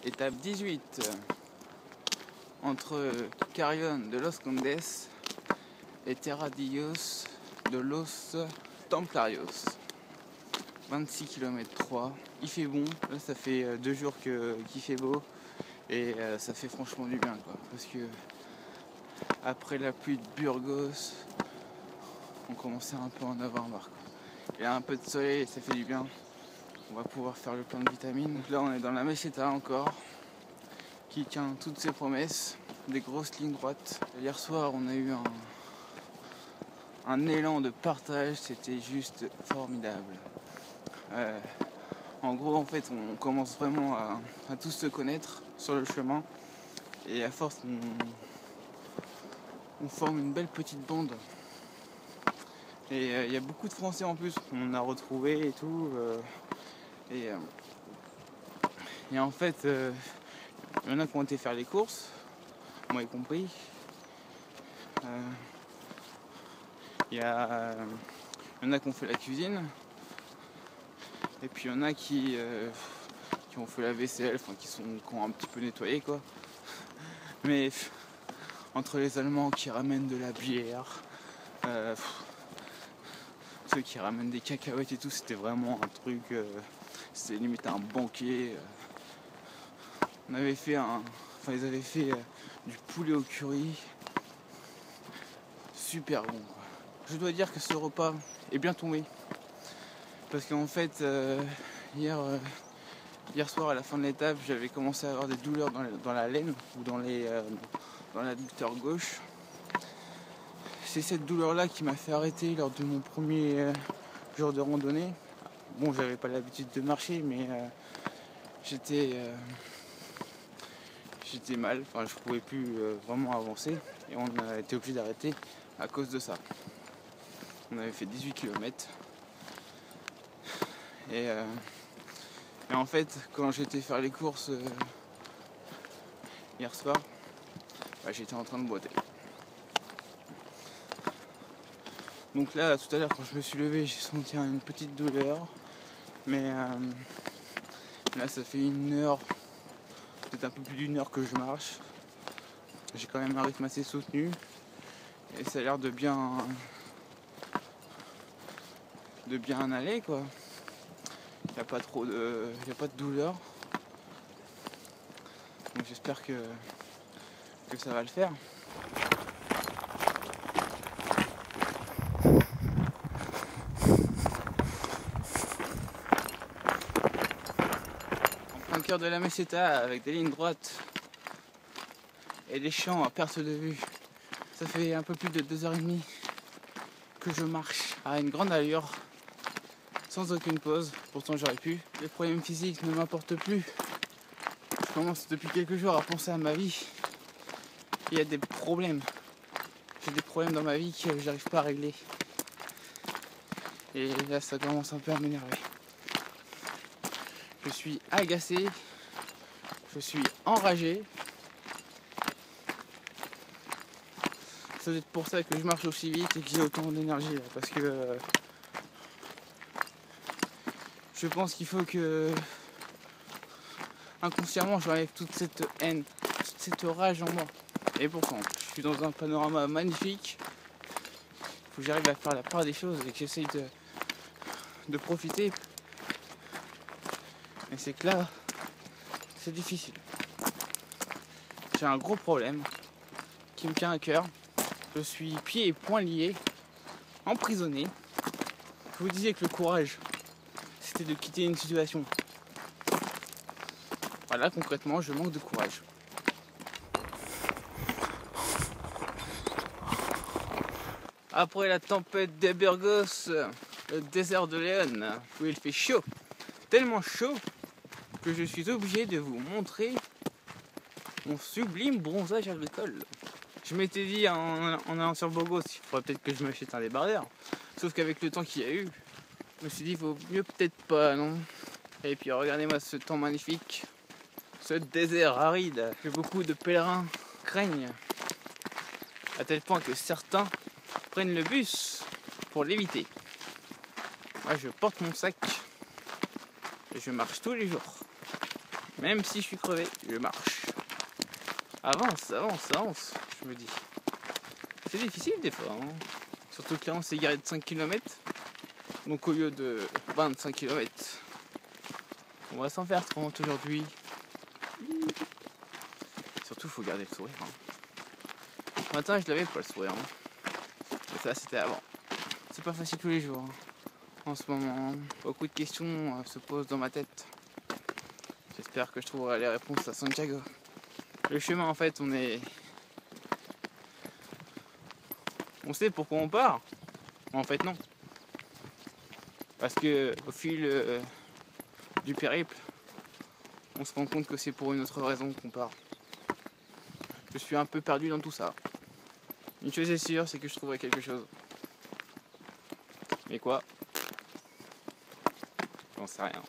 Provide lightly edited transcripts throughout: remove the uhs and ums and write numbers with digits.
Étape 18 entre Carrión de los Condes et Terradillos de los Templarios. 26 km 3. Il fait bon, là ça fait 2 jours qu'il fait beau et ça fait franchement du bien quoi. Parce que après la pluie de Burgos, on commençait un peu à en avoir marre quoi. Il y a un peu de soleil et ça fait du bien. On va pouvoir faire le plein de vitamines. Donc là on est dans la Meseta encore, qui tient toutes ses promesses, des grosses lignes droites. Hier soir on a eu un élan de partage, c'était juste formidable. En gros en fait on commence vraiment à tous se connaître sur le chemin et à force on forme une belle petite bande. Et il y a beaucoup de Français en plus qu'on a retrouvés et tout. Et en fait, il y en a qui ont été faire les courses, moi y compris. Il y en a qui ont fait la cuisine. Et puis il y en a qui ont fait la vaisselle, enfin qui ont un petit peu nettoyé quoi. Mais entre les Allemands qui ramènent de la bière, ceux qui ramènent des cacahuètes et tout, c'était vraiment un truc, c'était limite un banquet. Ils avaient fait du poulet au curry, super bon quoi. Je dois dire que ce repas est bien tombé, parce qu'en fait hier soir à la fin de l'étape, j'avais commencé à avoir des douleurs dans la laine ou dans l'adducteur gauche. C'est cette douleur là qui m'a fait arrêter lors de mon premier jour de randonnée. Bon, j'avais pas l'habitude de marcher, mais j'étais mal, enfin je pouvais plus vraiment avancer et on a été obligé d'arrêter à cause de ça. On avait fait 18 km et en fait quand j'étais faire les courses hier soir, j'étais en train de boiter. Donc là tout à l'heure quand je me suis levé, j'ai senti une petite douleur, mais là ça fait une heure, peut-être un peu plus d'une heure que je marche. J'ai quand même un rythme assez soutenu et ça a l'air de bien aller quoi. Il n'y a pas de douleur. Donc j'espère que ça va le faire. En plein cœur de la Meseta, avec des lignes droites et des champs à perte de vue. Ça fait un peu plus de 2h30 que je marche à une grande allure, sans aucune pause. Pourtant j'aurais pu. Les problèmes physiques ne m'importent plus. Je commence depuis quelques jours à penser à ma vie. Il y a des problèmes. J'ai des problèmes dans ma vie que j'arrive pas à régler. Et là ça commence un peu à m'énerver. Je suis agacé. Je suis enragé. C'est peut-être pour ça que je marche aussi vite et que j'ai autant d'énergie là, parce que je pense qu'il faut que inconsciemment j'enlève toute cette haine, toute cette rage en moi. Et pourtant, je suis dans un panorama magnifique. Il faut que j'arrive à faire la part des choses et que j'essaye de profiter. Mais c'est que là, c'est difficile. J'ai un gros problème qui me tient à cœur. Je suis pieds et poings liés, emprisonné. Je vous disais que le courage, c'était de quitter une situation. Voilà, concrètement, je manque de courage. Après la tempête des Burgos, le désert de Léon, où il fait chaud, tellement chaud que je suis obligé de vous montrer mon sublime bronzage agricole. Je m'étais dit en allant sur Burgos, il faudrait peut-être que je m'achète un débardeur. Sauf qu'avec le temps qu'il y a eu, je me suis dit, il vaut mieux peut-être pas, non? Et puis regardez-moi ce temps magnifique, ce désert aride que beaucoup de pèlerins craignent, à tel point que certains prennent le bus pour l'éviter. Moi je porte mon sac et je marche tous les jours. Même si je suis crevé, je marche. Avance, avance, avance, je me dis. C'est difficile des fois, hein. Surtout que là on s'est garé de 5 km. Donc au lieu de 25 km, on va s'en faire 30 aujourd'hui. Surtout faut garder le sourire. Hein. Ce matin je l'avais pas le sourire. Hein. Mais ça c'était avant. C'est pas facile tous les jours. Hein. En ce moment, beaucoup de questions se posent dans ma tête. J'espère que je trouverai les réponses à Santiago. Le chemin en fait on sait pourquoi on part, mais en fait non. Parce que au fil du périple, on se rend compte que c'est pour une autre raison qu'on part. Je suis un peu perdu dans tout ça. Une chose est sûre, c'est que je trouverai quelque chose. Mais quoi? J'en sais rien.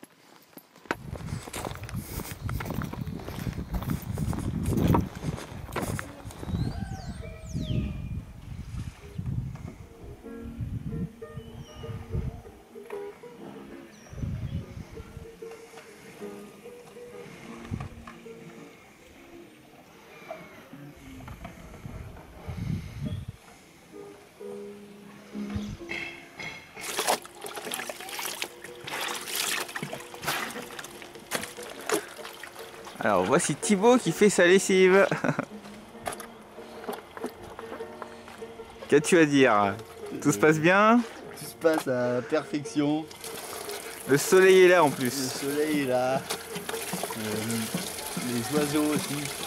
Alors voici Thibaut qui fait sa lessive. Qu'as-tu à dire? Tout se passe bien? Tout se passe à perfection. Le soleil est là en plus. Le soleil est là. Les oiseaux aussi.